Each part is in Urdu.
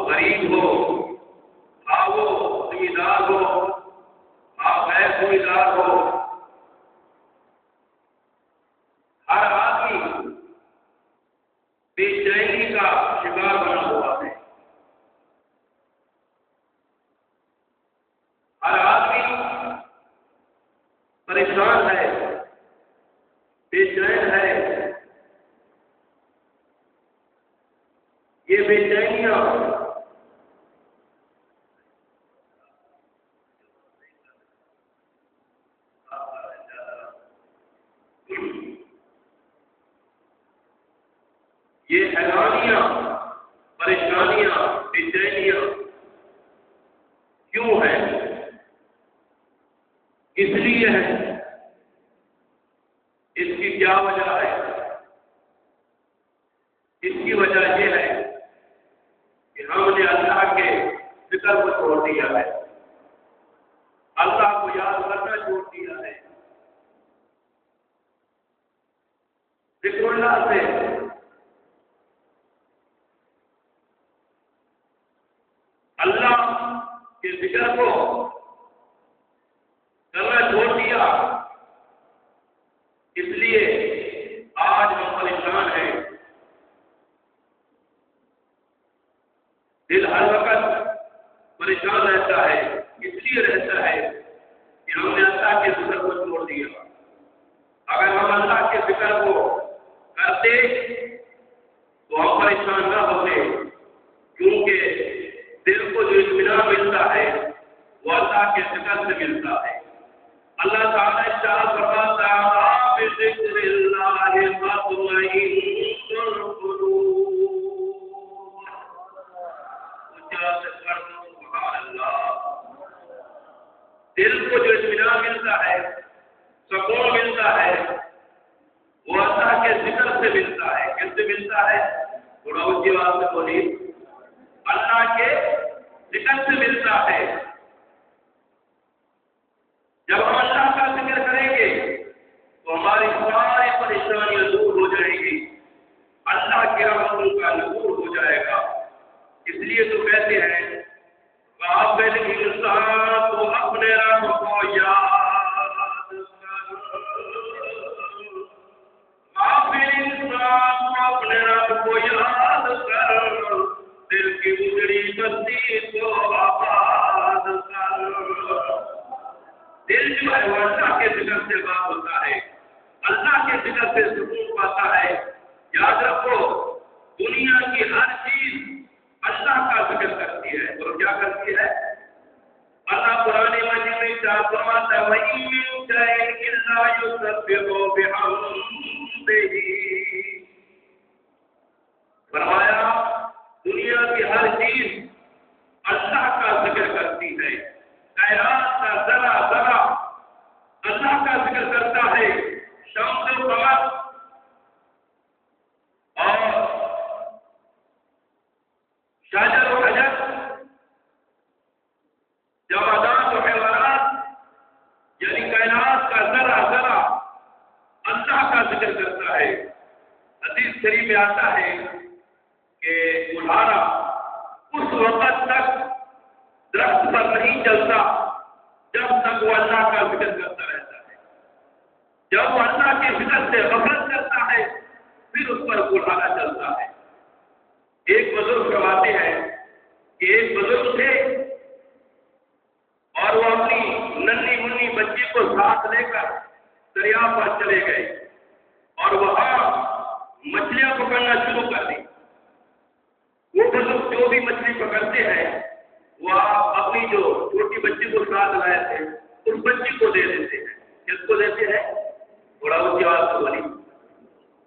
غریب ہو، خواہ وہ زمیندار ہو، یہ حیرانیاں، پریشانیاں، بے چینیاں کیوں ہیں؟ اس لیے ہے، اس کی کیا وجہ ہے؟ اس کی وجہ یہ ہے کہ ہم نے اللہ کے ذکر کو چھوڑ دیا ہے، اللہ کو یاد کرنا چھوڑ دیا ہے۔ ذکر اللہ سے اللہ کے ذکر کو کرنا چھوڑ دیا، اس لیے آج ہم پریشان ہیں۔ دل ہر وقت پریشان رہتا ہے، اس لیے رہتا ہے کہ ہم نے اللہ کے ذکر کو چھوڑ دیا۔ اگر ہم اللہ کے ذکر کو کرتے تو ہم پریشان نہ ہوتے، کیونکہ دل کو جو اطمینان ملتا ہے وہ اللہ کے ذکر سے ملتا ہے۔ اللہ تعالیٰ ارشاد فرماتا ہے بذکر اللہ تطمئن القلوب، سبحان اللہ۔ دل کو جو اطمینان ملتا ہے، سکون ملتا ہے، وہ اللہ کے ذکر سے ملتا ہے۔ کس سے ملتا ہے؟ تھوڑا اونچی آواز میں بولیے۔ اللہ کے ذکر سے ملتا ہے۔ جب ہم اللہ کا ذکر کریں گے تو ہماری ساری پریشانیاں دور ہو جائیں گی، اللہ کی رحمتوں کا نور ہو جائے گا۔ اس لیے تو کہتے ہیں غافل انسان تو اپنے رب کو یاد کر، غافل انسان تو اپنے رب کو یاد کر، دل کی اجڑی بستی کو آباد کر۔ دل جو ہے وہ اللہ کے ذکر سے بات ہوتا ہے، اللہ کے ذکر سے سکون پاتا ہے۔ یاد رکھو، دنیا کی ہر چیز اللہ کا ذکر کرتی ہے، اور کیا کرتی ہے؟ اللہ قرآن مجید میں ارشاد فرماتا ہے وَإِن مِّن شَيْءٍ إِلَّا يُسَبِّحُ بِحَمْدِهِ، فرمایا دنیا کی ہر چیز اللہ کا ذکر کرتی ہے۔ کائنات کا ذرہ ذرہ اللہ کا ذکر کرتا ہے۔ شمس و قمر اور شجر و حجر، جمادات و حیوانات، یعنی کائنات کا ذرہ ذرہ اللہ کا ذکر کرتا ہے۔ حدیث شریف میں آتا ہے کہ بڑھارا اس وقت تک درخت پر نہیں چلتا جب تک وہ اللہ کا ذکر کرتا رہتا ہے۔ جب وہ اللہ کے ذکر سے غفلت کرتا ہے پھر اس پر بڑھانا چلتا ہے۔ ایک بزرگ فرماتے ہیں کہ ایک بزرگ تھے اور وہ اپنی ننھی منی بچی کو ساتھ لے کر دریا پر چلے گئے اور وہاں مچھلیاں پکڑنا شروع کر دی۔ وہ بزرگ جو بھی مچھلی پکڑتے ہیں وہ اپنی جو چھوٹی بچی کو ساتھ لائے تھے اس بچی کو دے دیتے ہیں۔ کس کو دیتے ہیں؟ تھوڑا اونچی آواز سے بولی۔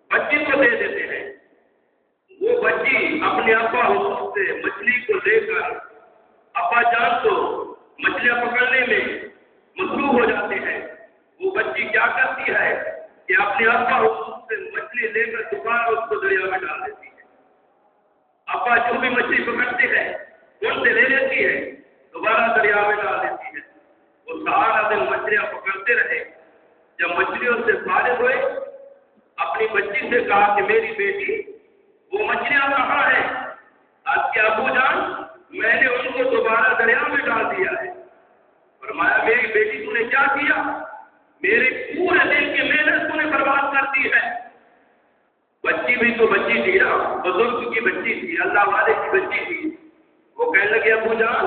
بچی کو دے دیتے ہیں۔ وہ بچی اپنے ابا حضور سے مچھلی کو لے کر ابا جان تو مچھلیاں پکڑنے میں مصروف ہو جاتے ہیں۔ وہ بچی کیا کرتی ہے کہ اپنے ابا حضور سے مچھلی لے کر دوبارہ اس کو دریا میں ڈال دیتی ہے۔ ابا جو بھی مچھلی پکڑتے ہیں ان سے لے لیتی ہے، دوبارہ دریا میں ڈال دیتی ہے۔ وہ سارا دن مچھلیاں پکڑتے رہے۔ جب مچھلیوں سے فارغ ہوئے اپنی بچی سے کہا کہ میری بیٹی وہ مچھلیاں کہاں ہیں؟ آپ کے ابو جان میں نے ان کو دوبارہ دریا میں ڈال دیا ہے۔ فرمایا میری بیٹی تو نے کیا کیا؟ میرے پورے دن کی محنت تو نے برباد کر دی ہے۔ بچی بھی تو بچی تھی نا، بزرگ کی بچی تھی، اللہ والے کی بچی تھی۔ وہ کہنے لگے ابو جان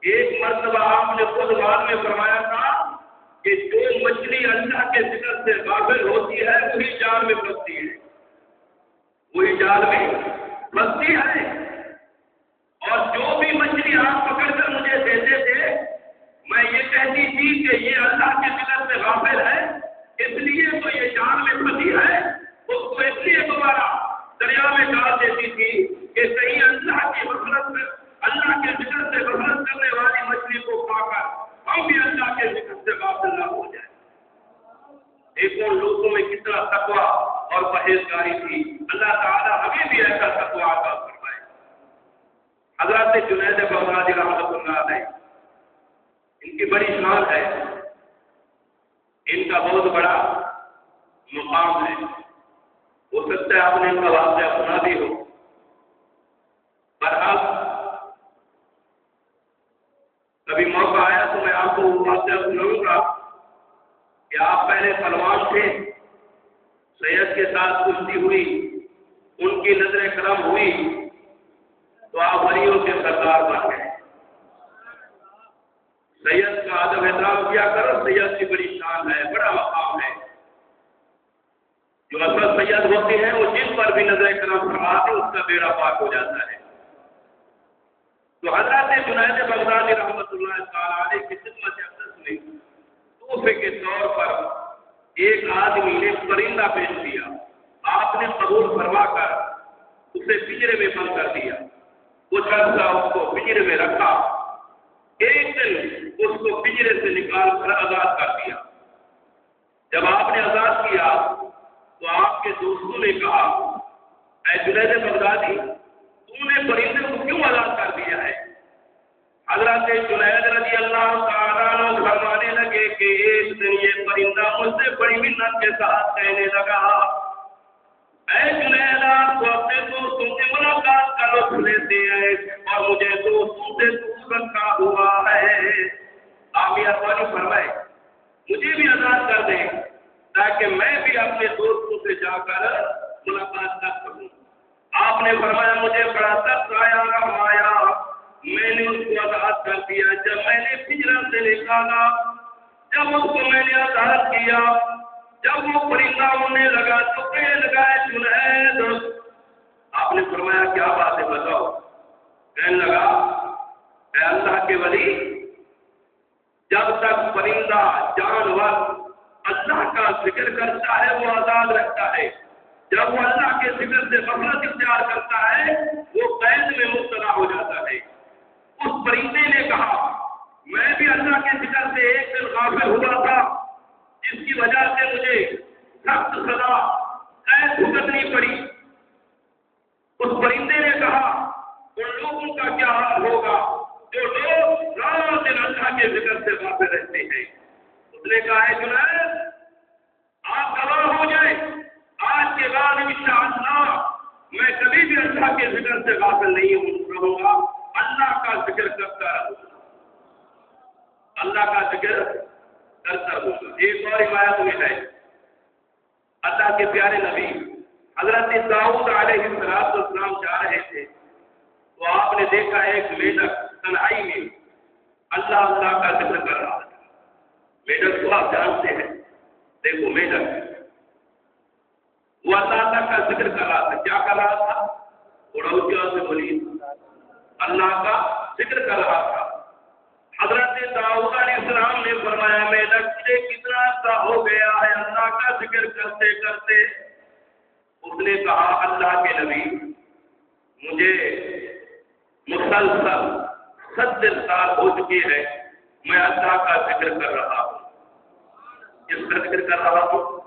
ایک مرتبہ آپ نے خود بعد میں فرمایا تھا کہ جو مچھلی اللہ کے ذکر سے غافل ہوتی ہے وہی جال میں پھنستی ہے، وہی جال میں پھنستی ہے۔ اور جو بھی مچھلی آپ پکڑ کر مجھے دیتے تھے میں یہ کہتی تھی کہ یہ اللہ کے ذکر سے غافل ہے اس لیے تو یہ جال میں پھنسی ہے، اس کو اس لیے دوبارہ دریا میں ان کی بڑی شان ہے، ان کا بہت بڑا مقام ہے. ہو سکتا ہے آپ نے ان کا واقعہ سنا بھی ہو، پر اب کبھی موقع آیا تو میں آپ کو وہ واقعہ سناؤں گا کہ آپ پہلے پہلوان تھے، سید کے ساتھ کشتی ہوئی، ان کی نظر کرم ہوئی تو آپ ولیوں کے سردار بن گئے. سید کا ادب احترام کیا کرو، سید کی بڑی شان ہے، بڑا مقام ہے. جو اصل سید ہوتے ہیں وہ جن پر بھی نظر کرم فرماتے ہیں اس کا بیڑا پاک ہو جاتا ہے. تو حضرت جنید بغدادی رحمۃ اللہ تعالی علیہ کی خدمت اقدس میں تحفے کے طور پر ایک آدمی نے پرندہ پیش کیا. آپ نے قبول فرما کر اسے پنجرے میں بند کر دیا. کچھ عرصہ اس کو پنجرے میں رکھا. ایک دن اس کو پنجرے سے نکال کر آزاد کر دیا. جب آپ نے آزاد کیا تو آپ کے دوستوں نے کہا، اے جنید بغدادی، تم نے پرندے کو کیوں آزاد کر دیا ہے؟ حضرت جنید رضی اللہ تعالیٰ عنہ فرمانے لگے کہ ایک دن یہ پرندہ مجھ سے بڑی منت کے ساتھ کہنے لگا، اے جنید، آپ کو اپنے دوستوں سے ملاقات کا لطف لیتے ہیں اور مجھے دوستوں سے دور رکھا ہوا ہے. آپ مہربانی فرمائے مجھے بھی آزاد کر دیں تاکہ میں بھی اپنے دوستوں سے جا کر ملاقات کر سکوں. آپ نے فرمایا مجھے بڑا ترس آیا، رحم آیا، میں نے اس کو آزاد کر دیا. جب میں نے پنجرا سے نکالا، جب اس کو میں نے آزاد کیا، جب وہ پرندہ اڑنے لگا تو کہنے لگا، جنید. آپ نے فرمایا کیا بات ہے بتاؤ؟ کہنے لگا، اے اللہ کے ولی، جب تک پرندہ جانور اللہ کا ذکر کرتا ہے وہ آزاد رہتا ہے. جب وہ اللہ کے ذکر سے غفلت اختیار کرتا ہے وہ قید میں مبتلا ہو جاتا ہے. اس پرندے نے کہا، میں بھی اللہ کے ذکر سے ایک دن غافل ہوا تھا جس کی وجہ سے مجھے سخت سزا قید بھگتنی پڑی. اس پرندے نے کہا، ان لوگوں کا کیا حال ہوگا جو لوگ رات دن اللہ کے ذکر سے غافل رہتے ہیں؟ اس نے کہا، ہے جنید، آپ گواہ ہو جائیں، آج کے بعد انشاءاللہ میں کبھی بھی اللہ کے ذکر سے غافل نہیں رہوں گا، اللہ کا ذکر کرتا رہوں گا، اللہ کا ذکر کرتا رہوں گا. ایک اور روایت میں ہے، اللہ کے پیارے نبی حضرت داؤد علیہ السلام جا رہے تھے تو آپ نے دیکھا ایک میڈک تنہائی میں اللہ اللہ کا ذکر کر رہا تھا. میڈک کو آپ جانتے ہیں، دیکھو میڈک وہ اللہ اللہ کا ذکر کر رہا تھا. کیا کر رہا تھا؟ تھوڑا اونچا سے بولیے. اللہ کا ذکر کر رہا تھا. حضرت داؤد علیہ السلام نے فرمایا، میڈک تجھے کتنا عرصہ ہو گیا ہے اللہ کا ذکر کرتے کرتے؟ اس نے کہا، اللہ کے نبی، مجھے مسلسل 70 سال ہو چکے ہیں میں اللہ کا ذکر کر رہا ہوں. کس کا ذکر کر رہا ہوں؟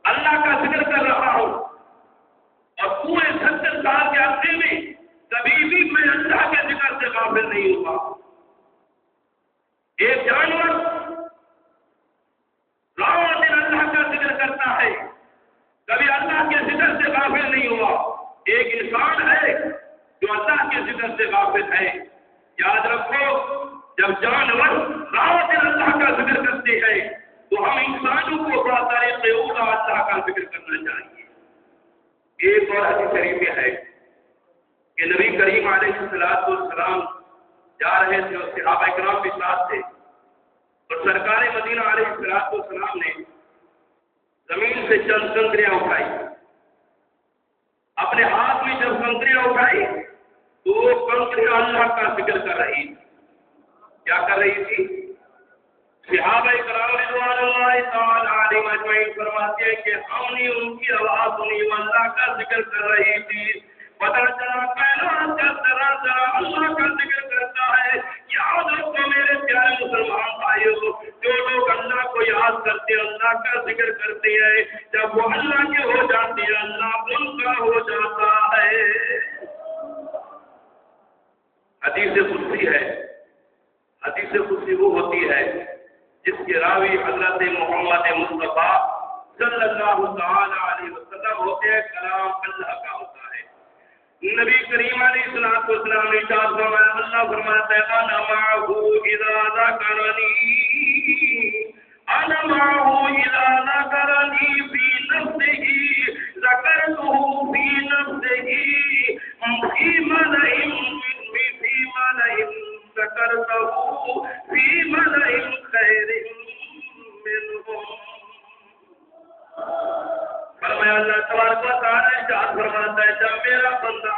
اللہ کا ذکر کر رہا ہوں. اور پورے 70 سال کے عرصے میں کبھی بھی میں اللہ کے ذکر سے غافل نہیں ہوا. ایک جانور رات دن اللہ کا ذکر کرتا ہے، کبھی اللہ کے ذکر سے غافل نہیں ہوا. ایک انسان ہے جو اللہ کے ذکر سے غافل ہے. یاد رکھو، جب جانور رات دن اللہ کا ذکر کرتے ہیں تو ہم انسانوں کو بڑا طریقے اولا اللہ کا ذکر کرنا چاہیے. ایک اور حدیث شریف میں ہے کہ نبی کریم علیہ السلام جا رہے تھے اور صحابہ کرام کے ساتھ تھے، اور سرکار مدینہ علیہ السلام نے زمین سے چند کنکریاں اٹھائی. اپنے ہاتھ میں جب کنکریاں اٹھائی تو وہ کنکریاں اللہ کا ذکر کر رہی تھی. کیا کر رہی تھی؟ صحابہ کرام رضوان اللہ تعالی علیہم اجمعین فرماتے ہیں کہ ہم نے ان کی آواز سنی، وہ اللہ کا ذکر کر رہی تھی. پتہ چلا کائنات کا ذرا ذرا اللہ کا ذکر کرتا ہے. یاد رکھو میرے پیارے مسلمان بھائیوں، جو لوگ اللہ کو یاد کرتے ہیں، اللہ کا ذکر کرتے ہیں، جب وہ اللہ کے ہو جاتے ہیں اللہ ان کا ہو جاتا ہے. حدیث قدسی ہے، حدیث قدسی وہ ہوتی ہے جس کے راوی حضرت محمد مصطفیٰ صلی اللہ تعالی علیہ وسلم ہوتے ہیں، کلام اللہ کا ہوتا ہے۔ نبی کریم علیہ الصلوۃ والسلام نے ارشاد فرمایا، اللہ فرماتا ہے انا معه اذا ذکرنی، انا معه اذا ذکرنی فی نفسه ذکرته فی نفسه فی ملئ ذکرته فی ملئ خیر منهم۔ فرمایا اللہ تبارک و تعالی ارشاد فرماتا ہے جب میرا بندہ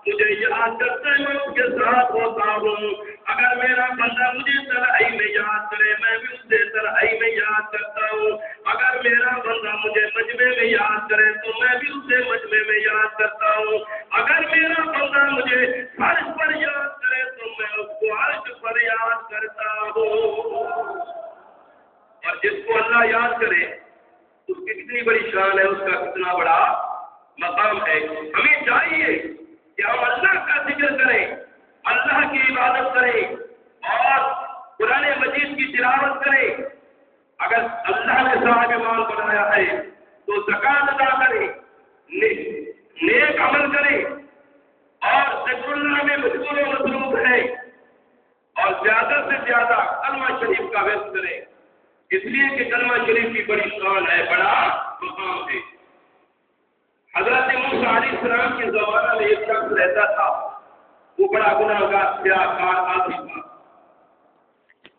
مجھے یاد کرتا ہے میں اس کے ساتھ ہوتا ہوں، اگر میرا بندہ مجھے تنہائی میں یاد کرے میں بھی اسے تنہائی میں یاد کرتا ہوں، اگر میرا بندہ مجھے مجمع میں یاد کرے تو میں بھی اسے مجمع میں یاد کرتا ہوں، اگر میرا بندہ مجھے عرش پر یاد کرے تو میں اس کو عرش پر یاد کرتا ہوں۔ اور جس کو اللہ یاد کرے اس کی کتنی بڑی شان ہے، اس کا کتنا بڑا مقام ہے۔ ہمیں چاہیے کہ ہم اللہ کا ذکر کریں، اللہ کی عبادت کریں اور قرآن مجید کی تلاوت کریں۔ اگر اللہ نے صاحب مال بنایا ہے تو زکات ادا کریں، نیک عمل کریں اور ذکر اللہ میں مشغول و مصروف ہے اور زیادہ سے زیادہ کلمہ شریف کا ورد کریں، اس لیے کہ کلمہ شریف کی بڑی شان ہے، بڑا مقام ہے۔ حضرت موسیٰ علیہ السلام کے زمانہ میں ایک شخص رہتا تھا، وہ بڑا گناہگار سیاہکار آدمی تھا۔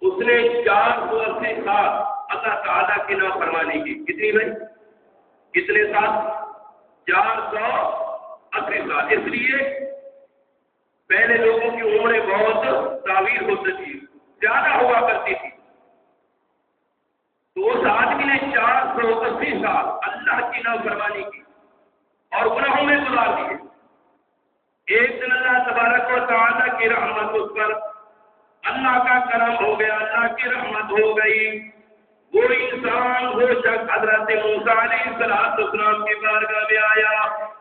اس نے 480 سال اللہ تعالیٰ کی نافرمانی کی۔ کتنی بھائی؟ کتنے سال؟ 480 سال۔ اس لیے پہلے لوگوں کی عمریں بہت طویل ہوتی تھی، زیادہ ہوا کرتی تھی، تو اس آدمی نے 480 سال اللہ کی نافرمانی کی اور گناہوں میں گزار دیے۔ ایک دن اللہ تبارک و تعالیٰ کی رحمت اس پر، اللہ کا کرم ہو گیا، اللہ کی رحمت ہو گئی۔ وہ انسان وہ شخص حضرت موسیٰ علیہ السلام کی بارگاہ میں آیا۔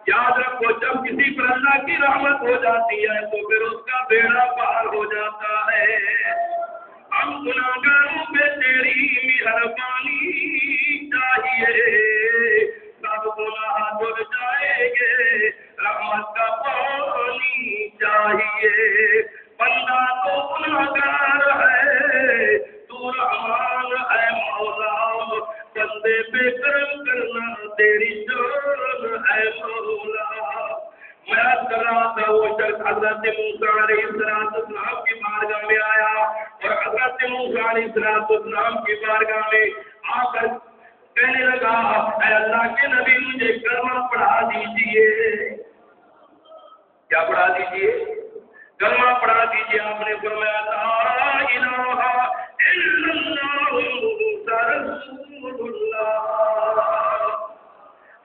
یاد رکھو جب کسی پر اللہ کی رحمت ہو جاتی ہے تو پھر اس کا بیڑا پار ہو جاتا ہے۔ ہم گناہگاروں پہ تیری مہربانی چاہیے، سب گناہ دھل جائیں گے، رحمت کا پانی چاہیے۔ بندہ تو گناہگار ہے، تو رحمان ہے مولا، بندے پہ کرم کرنا تیری شان ہے مولا۔ میں کر رہا تھا وہ شخص حضرت موسیٰ علیہ السلام کی بارگاہ میں آیا اور حضرت موسیٰ علیہ السلام کی بارگاہ میں آ کر کہنے لگا، اے اللہ کے نبی مجھے کلمہ پڑھا دیجئے۔ کیا پڑھا دیجئے؟ کلمہ پڑھا دیجئے۔ آپ نے فرمایا لا الہ الا اللہ موسیٰ رسول اللہ۔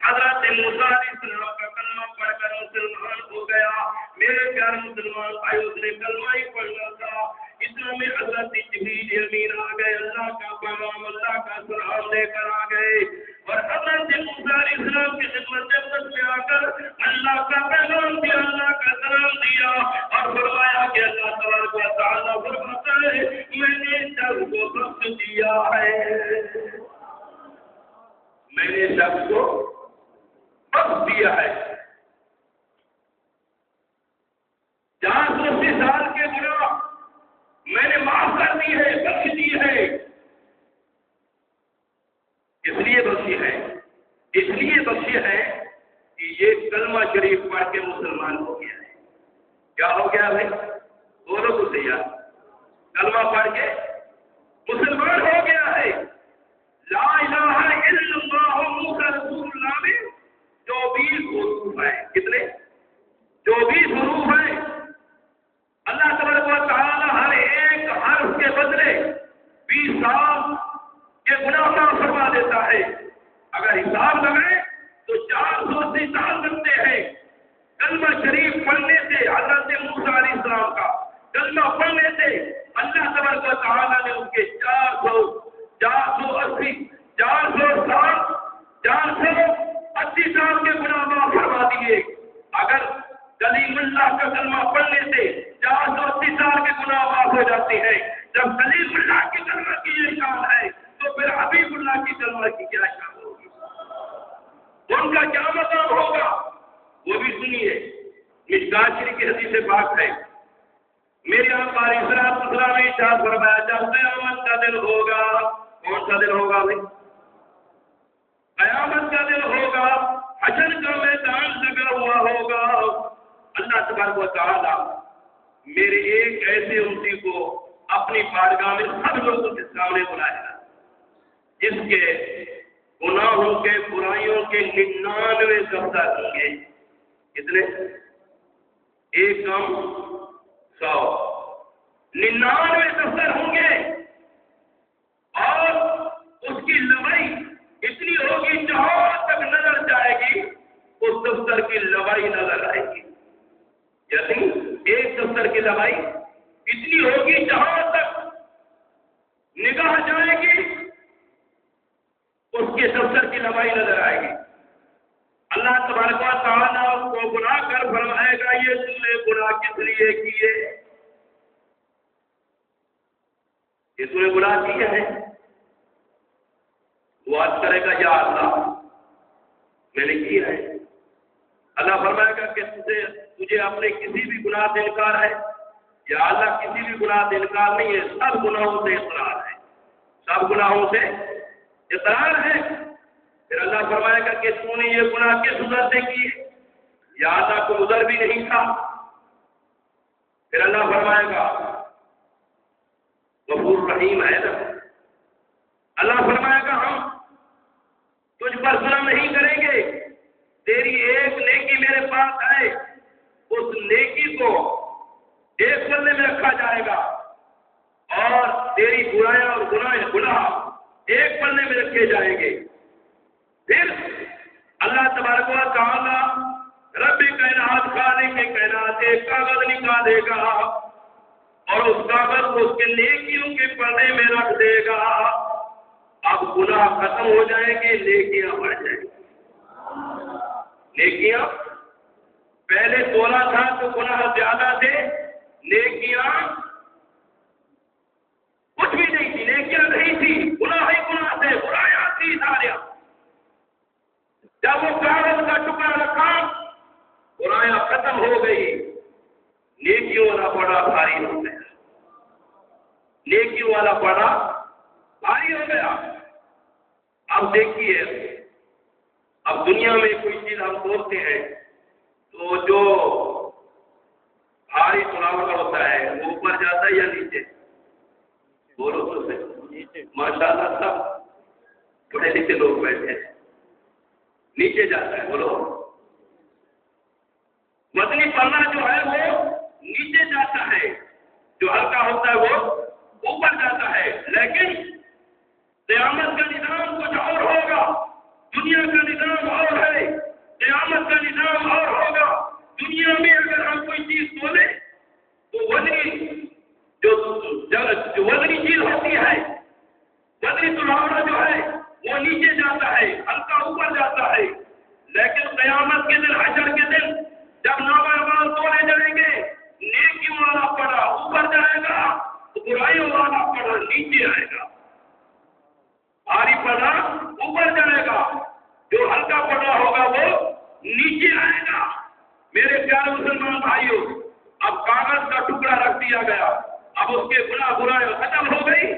حضرت موسیٰ علیہ السلام کا کلمہ پڑھ کر مسلمان ہو گیا۔ میرے پیارے مسلمان بھائیو، اس نے کلمہ ہی پڑھنا تھا، اتنا میں حضرت جبریل امین آ گئے، اللہ کا پیغام، اللہ کا سلام لے کر آ گئے اور حضرت موسیٰ علیہ السلام کی خدمت میں آ کر اللہ کا پیغام دیا، اللہ کا سلام دیا اور فرمایا کہ اللہ تبارک و تعالیٰ فرماتا ہے میں نے شخص کو بخش دیا ہے، میں نے شخص کو بخش دیا ہے۔ 480 سال کے گناہ میں نے معاف کر دی ہے، بخش دی ہے۔ اس لیے بخشی ہے، اس لیے بخشی ہے کہ یہ کلمہ شریف پڑھ کے مسلمان ہو گیا ہے۔ کیا ہو گیا بھائی؟ بولو تو صحیح، کلمہ پڑھ کے مسلمان ہو گیا ہے۔ لا الہ الا اللہ محمد رسول اللہ میں 24 حروف ہیں۔ کتنے؟ 24 حروف ہیں۔ اللہ تبارک و تعالی ہر ایک حرف کے بدلے 20 سال کے گناہ معاف فرما دیتا ہے۔ اگر حساب لگائے تو 480 سال بنتے ہیں۔ کلمہ شریف پڑھنے سے حضرت موسیٰ علیہ السلام کا کلمہ پڑھنے سے اللہ تبارک و تعالی نے ان کے 480 سال کے گناہ معاف فرما دیے۔ اگر کلیم اللہ کا کلمہ پڑھنے سے 480 سال کے گناہ معاف ہو جاتی ہے. جب کلیم اللہ کی کلمہ کی یہ شان ہے تو پھر حبیب اللہ کی کلمہ کی کیا شان ہوگی؟ ان کا کیا مقام ہوگا وہ بھی سنیے. مشکات شریف کی حدیث پاک ہے. میرے آقا علیہ السلام نے ارشاد فرمایا جب قیامت کا دن ہوگا. کون سا دن ہوگا بھائی؟ قیامت کا دن ہوگا. حشر کا میدان لگا ہوا ہوگا. اللہ تبارک و تعالی میرے ایک ایسے امتی کو اپنی بارگاہ میں سب لوگوں کے سامنے بلائے گا جس کے گناہوں کے برائیوں کے 99 دفتر ہوں گے. کتنے؟ ایک کم 100. 99 دفتر ہوں گے اور اس کی لمبائی اتنی ہوگی جہاں تک نظر جائے گی اس دفتر کی لمبائی نظر آئے گی. یعنی ایک دفتر کی لمبائی اتنی ہوگی جہاں تک نگاہ جائے گی اس کے دفتر کی لمبائی نظر آئے گی. اللہ تبارک و تعالیٰ اس کو گناہ کر فرمائے گا یہ تم نے گناہ کس لیے کیے؟ یہ تم نے گناہ کیے ہیں. وہ عرض کرے گا یا اللہ میں نے کیا ہے. اللہ فرمائے گا کہ تجھے اپنے کسی بھی گناہ سے انکار ہے؟ یا اللہ کسی بھی گناہ سے انکار نہیں ہے, سب گناہوں سے اقرار ہے. سب گناہوں سے اقرار ہے. پھر اللہ فرمائے گا کہ تو نے یہ گناہ کس عذر سے کیے؟ یا اللہ کو عذر بھی نہیں تھا. پھر اللہ فرمائے گا غفور رحیم ہے نا. اللہ فرمائے گا ہم تجھ پر ظلم نہیں کریں گے. تیری ایک نیکی میرے پاس ہے, اس نیکی کو ایک پلے میں رکھا جائے گا اور تیری برائیاں اور گناہ ایک پلے میں رکھے جائیں گے. پھر اللہ تبارک و تعالی رب کائنات خالق کے کائنات ایک کاغذ نکالے گا اور اس کاغذ کو اس کے نیکیوں کے پردے میں رکھ دے گا. اب گناہ ختم ہو جائیں گے, نیکیاں بڑھ جائیں گی. نیکیاں پہلے 16 تھا تو گناہ زیادہ تھے, نیکیاں کچھ بھی نہیں تھی, نیکیاں نہیں تھی, گناہ ہی گناہ تھے, برائیاں تھی ساریاں. جب وہ کاغذ کا ٹکڑا رکھا برائیاں ختم ہو گئی, نیکیوں والا بڑا بھاری ہو گیا. نیکیوں والا بڑا بھاری ہو گیا. اب دیکھیے, اب دنیا میں کوئی چیز ہم سوچتے ہیں تو جو بھاری سلاوٹ ہوتا ہے وہ اوپر جاتا ہے یا نیچے؟ بولو تو صحیح. ماشاء اللہ سب پڑھے لکھے لوگ بیٹھے ہیں. نیچے جاتا ہے. بولو مدنی پڑھنا جو ہے وہ نیچے جاتا ہے, جو ہلکا ہوتا ہے وہ اوپر جاتا ہے. لیکن قیامت کا نظام کچھ اور ہوگا. دنیا کا نظام اور ہے, قیامت کا نظام اور ہوگا. دنیا میں اگر ہم کوئی چیز بولیں تو جو وزنی چیز ہوتی ہے, وزنی سلاوڑا جو ہے وہ نیچے جاتا ہے, ہلکا اوپر جاتا ہے. لیکن قیامت کے دن, حشر کے دن جب نامہ اعمال تولے جائیں گے, نیکیوں والا پڑا اوپر جائے گا, برائیوں والا پڑا نیچے آئے گا. بھاری پڑا اوپر جائے گا, جو ہلکا پڑا ہوگا وہ نیچے آئے گا. میرے پیارے مسلمان بھائیوں, اب کاغذ کا ٹکڑا رکھ دیا گیا, اب اس کے گناہ برائیاں ختم ہو گئی,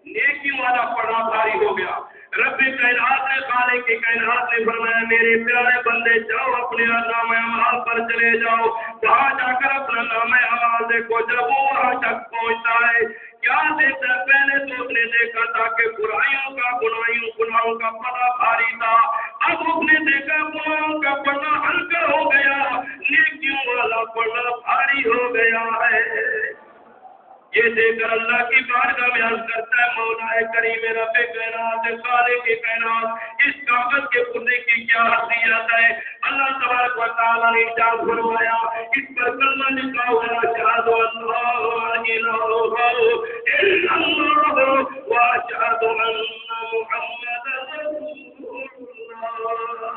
نیکی والا پڑا بھاری ہو گیا. رب کائنات نے, خالق کے کائنات نے فرمایا میرے پیارے بندے جاؤ اپنے نام اعمال پر چلے جاؤ. وہاں جا کر اپنا نام اعمال دیکھو. جب وہ وہاں تک پہنچتا ہے کیا دیکھتا ہے؟ پہلے تو اس نے دیکھا تھا کہ برائیوں کا گناہوں کا پڑا بھاری تھا. اب اس نے دیکھا گناہوں کا پڑا ہلکا ہو گیا, نیکیوں والا پڑا بھاری ہو گیا ہے. یہ دیکھ کر اللہ کی بارگاہ میں عرض کرتا ہے مولا کریم رب کائنات خالق کے کائنات, اس کاغذ کے پڑے کی کیا حیثیت ہے؟ اللہ تبارک و تعالیٰ نے ارشاد فرمایا اس پر کلمہ لکھا ہوا اشہد اللہ الہ الا اللہ و اشہد ان محمد رسول اللہ.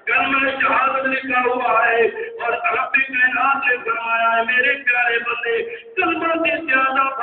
کلمہ شہادت لکھا ہوا ہے اور رب کائنات نے فرمایا ہے میرے پیارے بندے کلمہ کے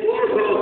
200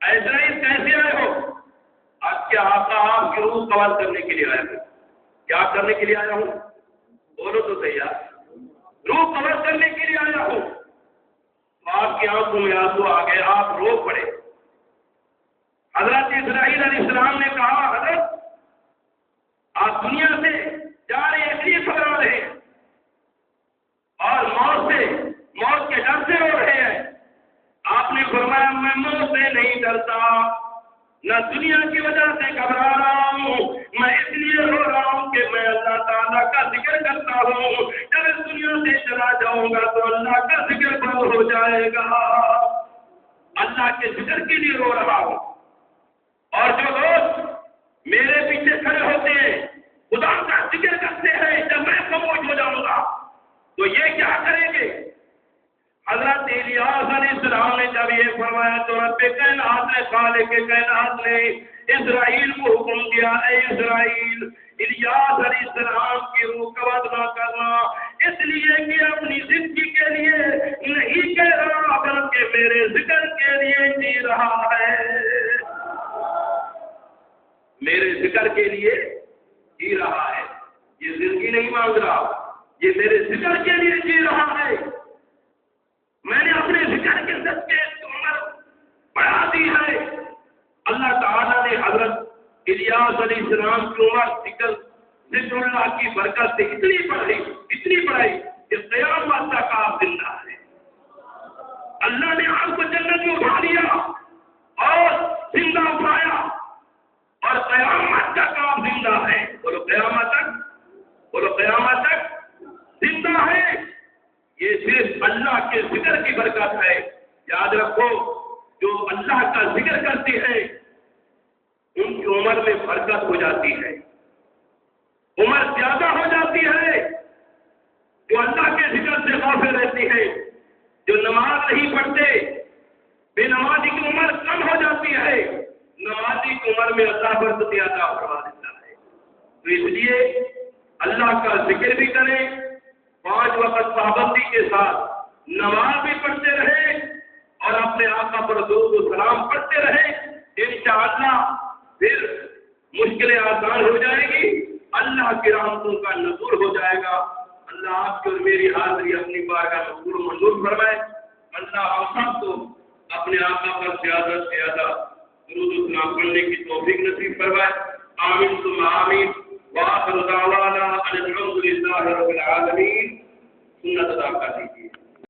ایسا ہی کیسے آئے ہو؟ آپ کے آقا آپ کی روح قبض کرنے کے لیے آیا ہوں. کیا کرنے کے لیے آیا ہوں؟ بولو تو صحیح یار. روح قبض کرنے کے لیے آیا ہوں. آپ کی آنکھوں میں آنسو آ گئے, آپ رو پڑے. حضرت اسرائیل علیہ السلام نے کہا حضرت آپ دنیا سے جا رہے ہیں اس لیے گھبرا رہے ہیں اور موت کے ڈر سے رو رہے ہیں. آپ نے فرمایا میں موت سے نہیں ڈرتا, نہ دنیا کی وجہ سے گھبرا رہا ہوں, میں اس لیے رو رہا ہوں کہ میں اللہ تعالیٰ کا ذکر کرتا ہوں. جب اس دنیا سے چلا جاؤں گا تو اللہ کا ذکر بند ہو جائے گا. اللہ کے ذکر کے لیے رو رہا ہوں. اور جو لوگ میرے پیچھے کھڑے ہوتے ہیں خدا کا ذکر کرتے ہیں, جب میں خاموش ہو جاؤں گا تو یہ کیا کریں گے؟ حضرت الیاس علیہ السلام نے جب یہ فرمایا تو رب کائنات نے, خالق کائنات نے اسرائیل کو حکم دیا, اے اسرائیل الیاس علیہ السلام کی روح قبض نہ کرنا, اس لیے کہ اپنی زندگی کے لیے نہیں کہہ رہا بلکہ میرے ذکر کے لیے جی رہا ہے. میرے ذکر کے لیے جی رہا ہے. یہ زندگی نہیں مانگ رہا, یہ میرے ذکر کے لیے جی رہا ہے. میں نے اپنے ذکر کے صدقے عمر بڑھا دی ہے. اللہ تعالیٰ نے حضرت الیاس علیہ السلام کی عمر ذکر اللہ کی برکت سے اتنی بڑھائی کہ قیامت تک آپ زندہ ہے. اللہ نے آپ کو جنت میں اٹھا لیا اور زندہ اٹھایا اور قیامت تک آپ زندہ ہے. بولو قیامت تک زندہ ہے. یہ صرف اللہ کے ذکر کی برکت ہے. یاد رکھو جو اللہ کا ذکر کرتے ہیں ان کی عمر میں برکت ہو جاتی ہے, عمر زیادہ ہو جاتی ہے. جو اللہ کے ذکر سے غافل رہتے ہیں, جو نماز نہیں پڑھتے, بے نمازی کی عمر کم ہو جاتی ہے, نمازی کی عمر میں اللہ برکت عطا فرما دیتا ہے. تو اس لیے اللہ کا ذکر بھی کریں, 5 وقت پابندی کے ساتھ نماز بھی پڑھتے رہیں اور اپنے آقا پر درود و سلام پڑھتے رہیں. انشاءاللہ پھر مشکلیں آسان ہو جائیں گی, اللہ کی رحمتوں کا نزول ہو جائے گا. اللہ آپ کی اور میری حاضری اپنی بارگاہ میں قبول و منظور فرمائے. اللہ ہم سب کو اپنے آقا پر زیادہ سے زیادہ درود و سلام پڑھنے کی توفیق نصیب فرمائے. آمین ثم آمین. وآخر دعوانا ان الحمد للہ رب العالمین. سنت ادا کر دیجیے.